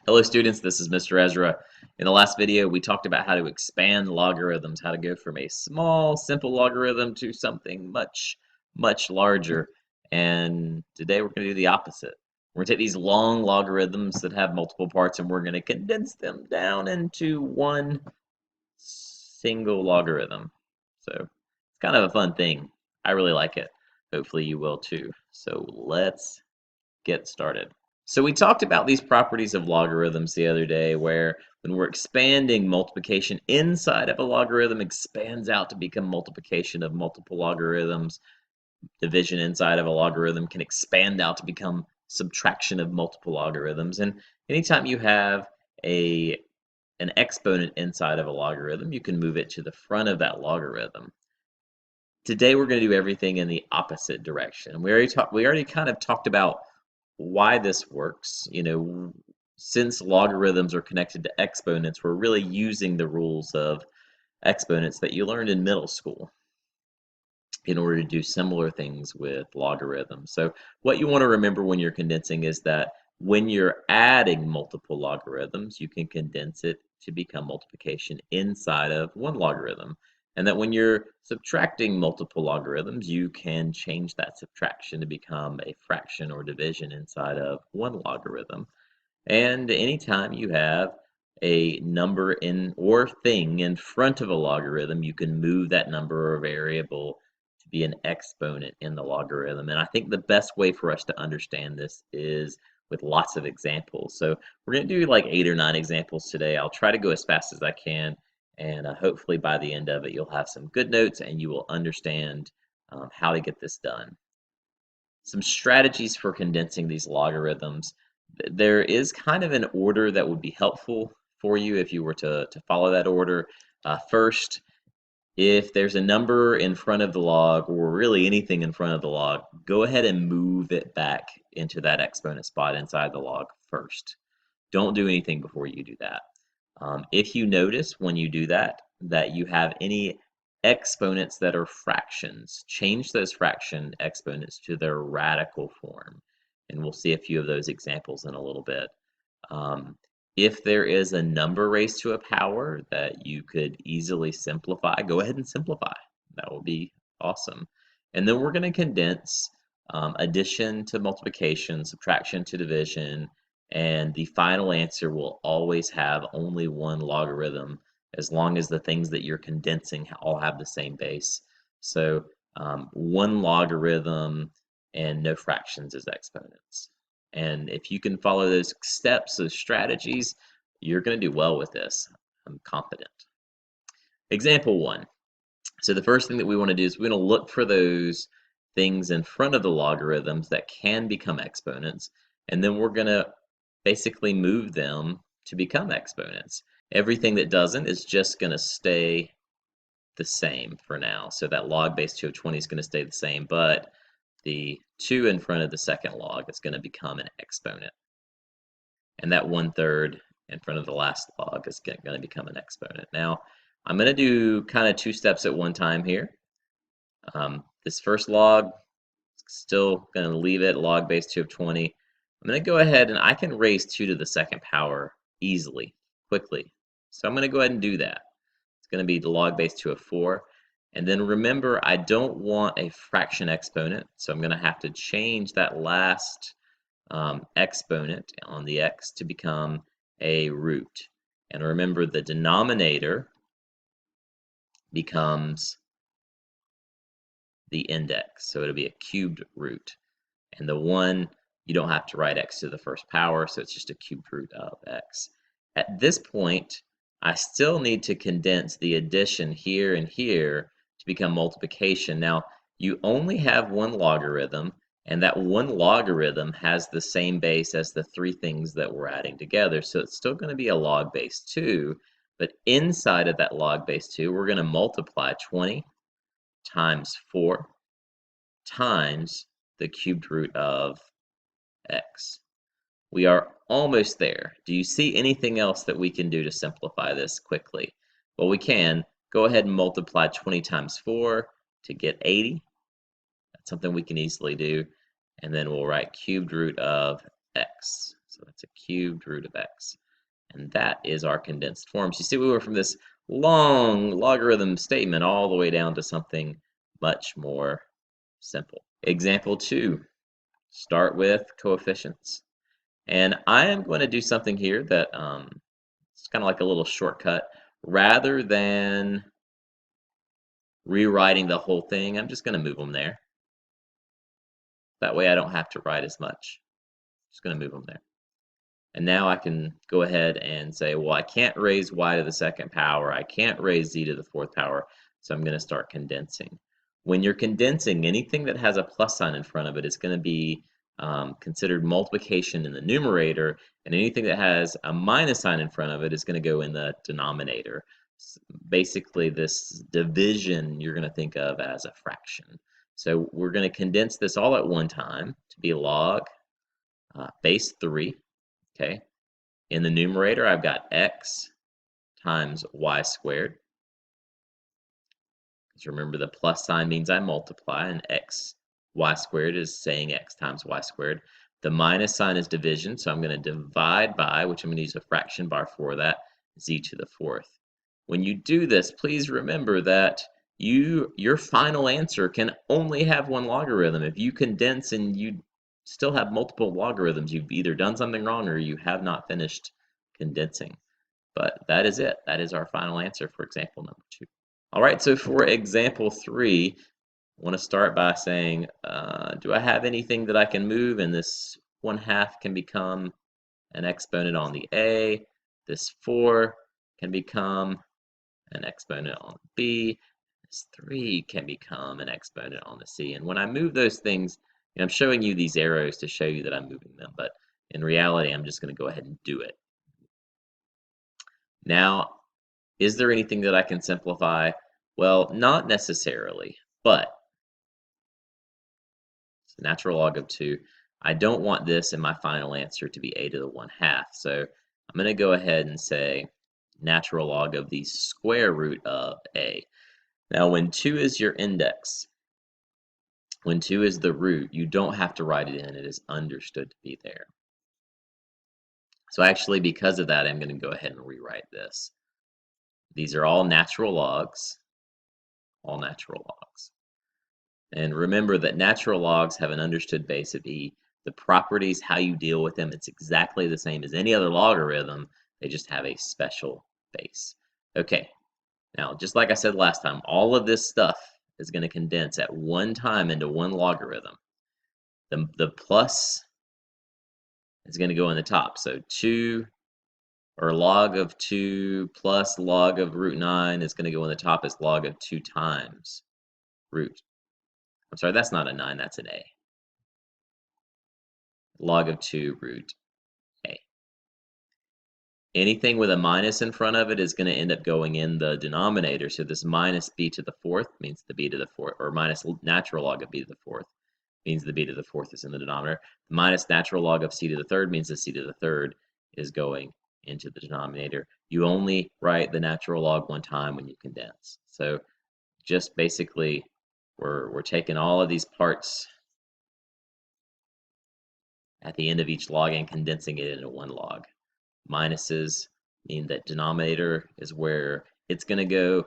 Hello students, this is Mr. Ezra. In the last video, we talked about how to expand logarithms, how to go from a small, simple logarithm to something much, much larger. And today we're going to do the opposite. We're going to take these long logarithms that have multiple parts and we're going to condense them down into one single logarithm. So it's kind of a fun thing. I really like it. Hopefully you will too. So let's get started. So we talked about these properties of logarithms the other day where when we're expanding, multiplication inside of a logarithm expands out to become multiplication of multiple logarithms. Division inside of a logarithm can expand out to become subtraction of multiple logarithms. And anytime you have an exponent inside of a logarithm, you can move it to the front of that logarithm. Today we're going to do everything in the opposite direction. We already kind of talked about why this works. Since logarithms are connected to exponents, we're really using the rules of exponents that you learned in middle school in order to do similar things with logarithms. So what you want to remember when you're condensing is that when you're adding multiple logarithms, you can condense it to become multiplication inside of one logarithm. And that when you're subtracting multiple logarithms, you can change that subtraction to become a fraction or division inside of one logarithm. And anytime you have a number in or thing in front of a logarithm, you can move that number or variable to be an exponent in the logarithm. And I think the best way for us to understand this is with lots of examples. So we're going to do like 8 or 9 examples today. I'll try to go as fast as I can, and hopefully by the end of it you'll have some good notes and you will understand how to get this done. Some strategies for condensing these logarithms. There is kind of an order that would be helpful for you if you were to follow that order. First, if there's a number in front of the log, or really anything in front of the log, go ahead and move it back into that exponent spot inside the log first. Don't do anything before you do that. If you notice when you do that, that you have any exponents that are fractions, change those fraction exponents to their radical form. And we'll see a few of those examples in a little bit. If there is a number raised to a power that you could easily simplify, go ahead and simplify. That will be awesome. And then we're going to condense addition to multiplication, subtraction to division, and the final answer will always have only one logarithm as long as the things that you're condensing all have the same base. So one logarithm and no fractions as exponents. And if you can follow those steps, those strategies, you're going to do well with this. I'm confident. Example 1. So the first thing that we want to do is we're going to look for those things in front of the logarithms that can become exponents, and then we're going to basically move them to become exponents. Everything that doesn't is just going to stay the same for now. So that log base 2 of 20 is going to stay the same, but the 2 in front of the second log is going to become an exponent. And that 1/3 in front of the last log is going to become an exponent. Now, I'm going to do kind of 2 steps at one time here. This first log, still going to leave it log base 2 of 20. I'm going to go ahead and I can raise 2 to the second power easily, quickly. So I'm going to go ahead and do that. It's going to be the log base 2 of 4. And then remember, I don't want a fraction exponent, so I'm going to have to change that last exponent on the x to become a root. And remember, the denominator becomes the index, so it'll be a cubed root. And the 1, you don't have to write x to the first power, so it's just a cubed root of x. At this point, I still need to condense the addition here and here to become multiplication. Now, you only have one logarithm, and that one logarithm has the same base as the 3 things that we're adding together, so it's still going to be a log base 2, but inside of that log base 2, we're going to multiply 20 times 4 times the cubed root of x. We are almost there. Do you see anything else that we can do to simplify this quickly? Well, we can. Go ahead and multiply 20 times 4 to get 80. That's something we can easily do. And then we'll write cubed root of x. So that's a cubed root of x. And that is our condensed form. So you see we went from this long logarithm statement all the way down to something much more simple. Example 2, start with coefficients. And I am going to do something here that it's kind of like a little shortcut. Rather than rewriting the whole thing, I'm just going to move them there. That way I don't have to write as much. Just going to move them there. And now I can go ahead and say, well, I can't raise y to the second power. I can't raise z to the fourth power. So I'm going to start condensing. When you're condensing, anything that has a plus sign in front of it is going to be considered multiplication in the numerator, and anything that has a minus sign in front of it is going to go in the denominator. Basically, this division you're going to think of as a fraction. So we're going to condense this all at one time to be log base 3. Okay, in the numerator, I've got x times y squared. Because remember, the plus sign means I multiply, and y squared is saying x times y squared. The minus sign is division, so I'm going to divide by, which I'm going to use a fraction bar for that, z to the fourth. When you do this, please remember that your final answer can only have one logarithm. If you condense and you still have multiple logarithms, you've either done something wrong or you have not finished condensing. But that is it. That is our final answer for example number 2. All right, so for example 3, I want to start by saying, do I have anything that I can move? And this 1/2 can become an exponent on the a. This 4 can become an exponent on b. This 3 can become an exponent on the c. And when I move those things, I'm showing you these arrows to show you that I'm moving them, but in reality, I'm just going to go ahead and do it. Now, is there anything that I can simplify? Well, not necessarily, but it's a natural log of 2. I don't want this in my final answer to be a to the 1/2, so I'm going to go ahead and say natural log of the square root of a. Now, when 2 is your index, when 2 is the root, you don't have to write it in. It is understood to be there. So actually, because of that, I'm going to go ahead and rewrite this. These are all natural logs. All natural logs. And remember that natural logs have an understood base of e. The properties, how you deal with them, it's exactly the same as any other logarithm. They just have a special base. Okay, now just like I said last time, all of this stuff is going to condense at one time into one logarithm. The plus is going to go in the top. So 2 or log of 2 plus log of root 9 is going to go in the top as log of 2 times root. I'm sorry, that's not a 9, that's an a. Log of 2 root a. Anything with a minus in front of it is going to end up going in the denominator. So this minus b to the fourth means the b to the fourth, or minus natural log of b to the fourth means the b to the fourth is in the denominator. Minus natural log of c to the third means the c to the third is going into the denominator. You only write the natural log one time when you condense. So just basically we're taking all of these parts at the end of each log and condensing it into one log. Minuses mean that denominator is where it's going to go.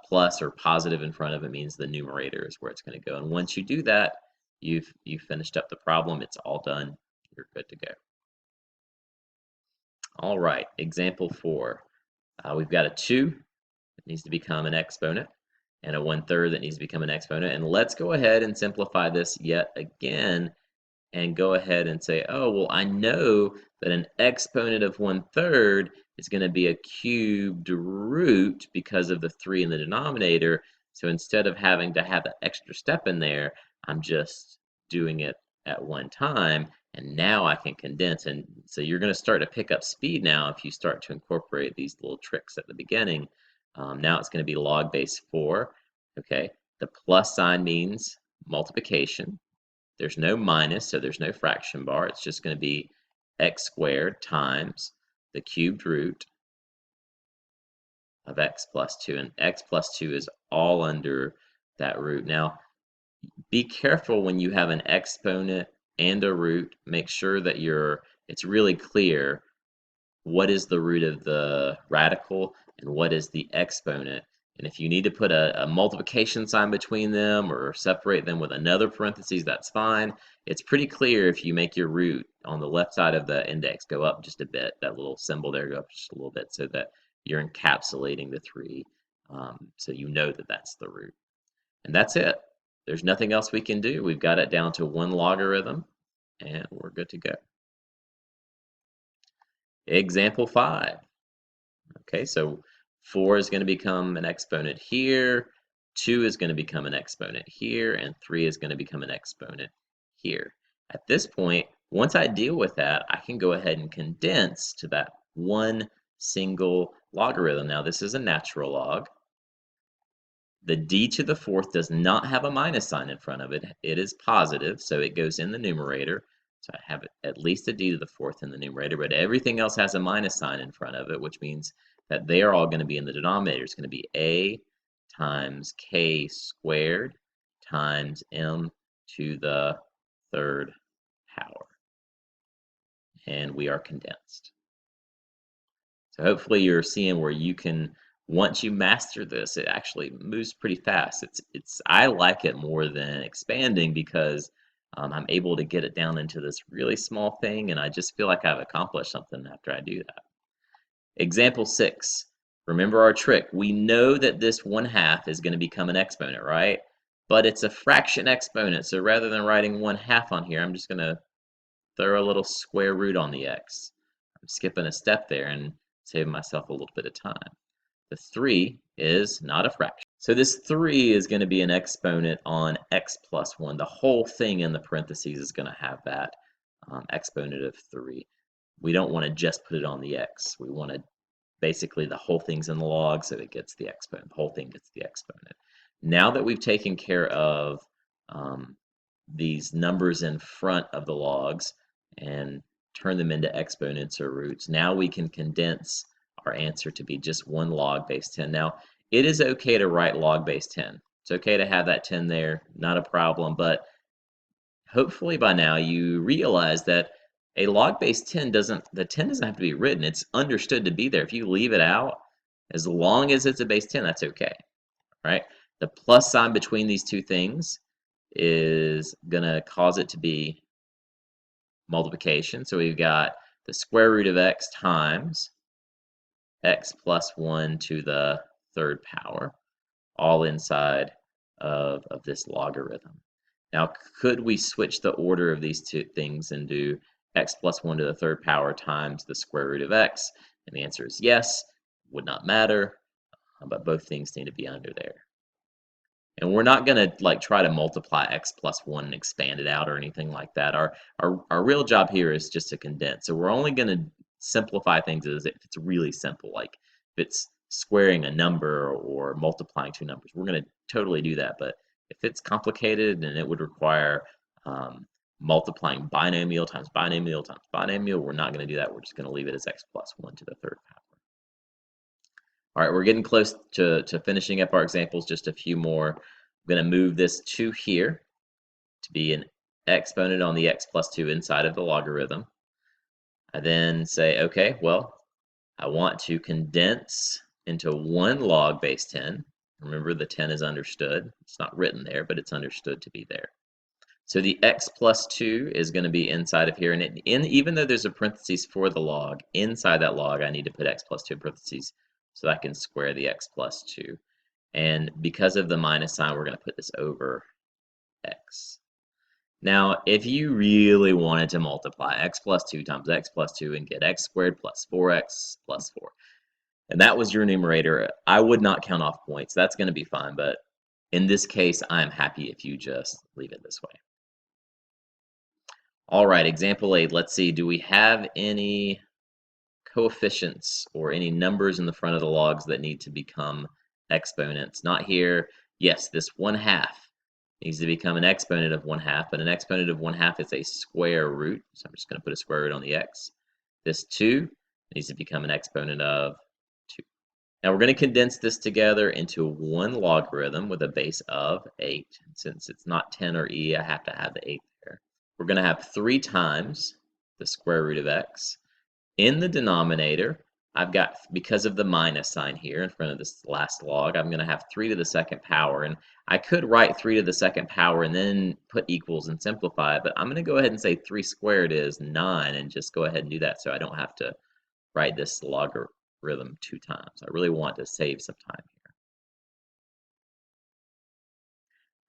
Plus or positive in front of it means the numerator is where it's going to go. And once you do that, you've finished up the problem. It's all done. You're good to go. All right, example 4. We've got a 2 that needs to become an exponent and a 1/3 that needs to become an exponent. And let's go ahead and simplify this yet again and go ahead and say, oh, well, I know that an exponent of 1/3 is going to be a cubed root because of the 3 in the denominator. So instead of having to have that extra step in there, I'm just doing it at one time. And now I can condense. And so you're going to start to pick up speed now if you start to incorporate these little tricks at the beginning. Now it's going to be log base 4. Okay, the plus sign means multiplication. There's no minus, so there's no fraction bar. It's just going to be x squared times the cubed root of x plus 2. And x plus 2 is all under that root. Now, be careful when you have an exponent and a root. Make sure that your it's really clear what is the root of the radical and what is the exponent. And if you need to put a multiplication sign between them or separate them with another parentheses, that's fine. It's pretty clear if you make your root on the left side of the index go up just a bit, that little symbol there go up just a little bit, so that you're encapsulating the 3, so you know that that's the root. And that's it. There's nothing else we can do. We've got it down to 1 logarithm, and we're good to go. Example 5. Okay, so 4 is going to become an exponent here, 2 is going to become an exponent here, and 3 is going to become an exponent here. At this point, once I deal with that, I can go ahead and condense to that one single logarithm. Now, this is a natural log. The d to the 4th does not have a minus sign in front of it. It is positive, so it goes in the numerator. So I have at least a d to the 4th in the numerator, but everything else has a minus sign in front of it, which means that they are all going to be in the denominator. It's going to be a times k squared times m to the 3rd power. And we are condensed. So hopefully you're seeing where you can, once you master this, it actually moves pretty fast. I like it more than expanding because I'm able to get it down into this really small thing, and I just feel like I've accomplished something after I do that. Example 6. Remember our trick. We know that this 1/2 is going to become an exponent, right? But it's a fraction exponent, so rather than writing 1/2 on here, I'm just going to throw a little square root on the x. I'm skipping a step there and saving myself a little bit of time. The 3 is not a fraction. So this 3 is going to be an exponent on x plus 1. The whole thing in the parentheses is going to have that exponent of 3. We don't want to just put it on the x. We want to basically the whole thing's in the log, so it gets the exponent. The whole thing gets the exponent. Now that we've taken care of these numbers in front of the logs and turn them into exponents or roots, now we can condense our answer to be just 1 log base 10. Now, it is okay to write log base 10. It's okay to have that 10 there, not a problem, but hopefully by now you realize that a log base 10 doesn't have to be written. It's understood to be there. If you leave it out, as long as it's a base 10, that's okay, right? The plus sign between these two things is going to cause it to be multiplication. So we've got the square root of x times x plus 1 to the 3rd power, all inside of this logarithm. Now, could we switch the order of these two things and do x plus 1 to the 3rd power times the square root of x? And the answer is yes. Would not matter, but both things need to be under there. And we're not going to try to multiply x plus 1 and expand it out or anything like that. Our real job here is just to condense. So we're only going to simplify things as if it's really simple, like if it's squaring a number or multiplying two numbers. We're going to totally do that. But if it's complicated and it would require multiplying binomial times binomial times binomial, we're not going to do that. We're just going to leave it as x plus 1 to the 3rd power. All right, we're getting close to finishing up our examples, just a few more. I'm going to move this 2 here to be an exponent on the x plus 2 inside of the logarithm. I then say, okay, well, I want to condense into 1 log base 10. Remember, the 10 is understood. It's not written there, but it's understood to be there. So the x plus 2 is going to be inside of here. And even though there's a parentheses for the log, inside that log, I need to put x plus 2 in parentheses so I can square the x plus 2. And because of the minus sign, we're going to put this over x. Now, if you really wanted to multiply x plus 2 times x plus 2 and get x squared plus 4x plus 4, and that was your numerator, I would not count off points. That's going to be fine, but in this case, I'm happy if you just leave it this way. All right, example 8. Let's see, do we have any coefficients or any numbers in the front of the logs that need to become exponents? Not here. Yes, this 1/2 needs to become an exponent of 1/2, but an exponent of 1/2 is a square root, so I'm just going to put a square root on the x. This 2 needs to become an exponent of 2. Now we're going to condense this together into 1 logarithm with a base of 8. Since it's not 10 or e, I have to add the 8 there. We're going to have 3 times the square root of x. In the denominator, I've got, because of the minus sign here in front of this last log, I'm going to have 3 to the second power. And I could write 3 to the second power and then put equals and simplify it, but I'm going to go ahead and say 3 squared is 9 and just go ahead and do that so I don't have to write this logarithm 2 times. I really want to save some time here.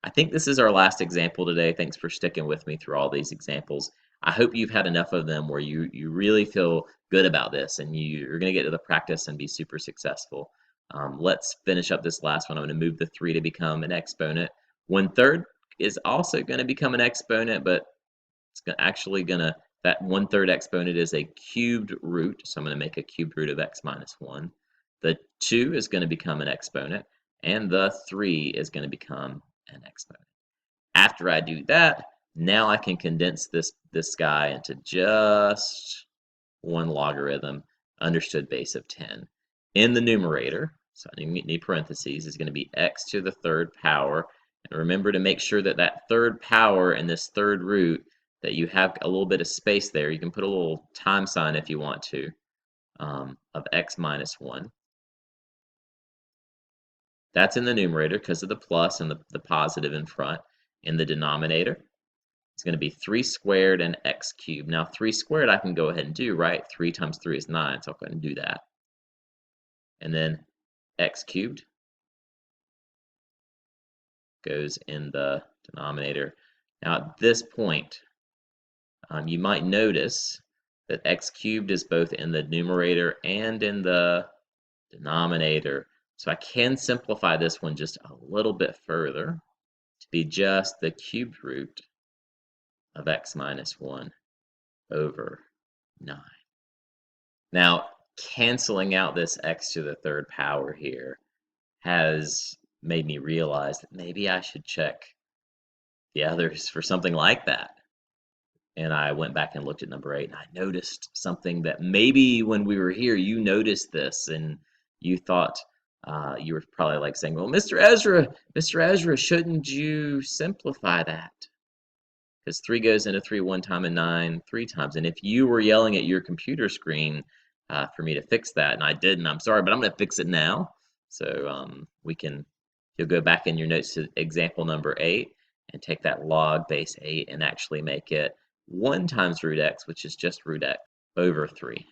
I think this is our last example today. Thanks for sticking with me through all these examples. I hope you've had enough of them where you really feel good about this and you're going to get to the practice and be super successful. Let's finish up this last one. I'm going to move the 3 to become an exponent. 1/3 is also going to become an exponent, but it's actually going to, that 1/3 exponent is a cubed root, so I'm going to make a cubed root of x minus 1. The 2 is going to become an exponent, and the 3 is going to become an exponent. After I do that, now I can condense this guy into just one logarithm, understood base of 10. In the numerator, so I need parentheses, is going to be x to the 3rd power. And remember to make sure that that 3rd power and this 3rd root, that you have a little bit of space there. You can put a little time sign if you want to, of x minus 1. That's in the numerator because of the plus and the positive in front. In the denominator, it's going to be 3 squared and x cubed. Now 3 squared I can go ahead and do, right? 3 times 3 is 9, so I'll go ahead and do that. And then x cubed goes in the denominator. Now at this point, you might notice that x cubed is both in the numerator and in the denominator. So I can simplify this one just a little bit further to be just the cubed root of x minus 1 over 9. Now, canceling out this x to the 3rd power here has made me realize that maybe I should check the others for something like that. And I went back and looked at number 8, and I noticed something that maybe when we were here, you noticed this, and you thought, you were probably like saying, well, Mr. Ezra, shouldn't you simplify that? Because 3 goes into 3 one time and 9 3 times. And if you were yelling at your computer screen for me to fix that, and I didn't, I'm sorry, but I'm going to fix it now. So you'll go back in your notes to example number 8 and take that log base 8 and actually make it 1 times root x, which is just root x, over 3.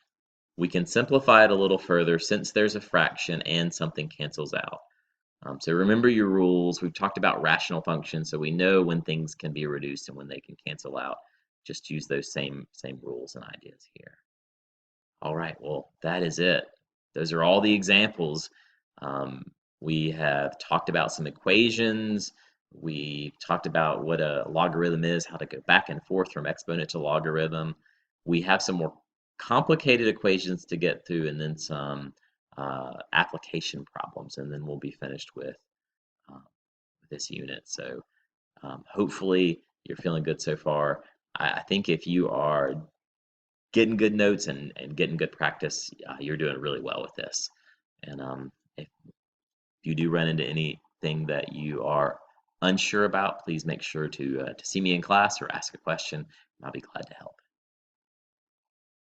We can simplify it a little further since there's a fraction and something cancels out. So remember your rules. We've talked about rational functions, so we know when things can be reduced and when they can cancel out. Just use those same rules and ideas here. All right, well, that is it. Those are all the examples. We have talked about some equations. We talked about what a logarithm is, how to go back and forth from exponent to logarithm. We have some more complicated equations to get through, and then some application problems, and then we'll be finished with this unit. So hopefully you're feeling good so far. I think if you are getting good notes and getting good practice, you're doing really well with this. And if you do run into anything that you are unsure about, please make sure to see me in class or ask a question, and I'll be glad to help.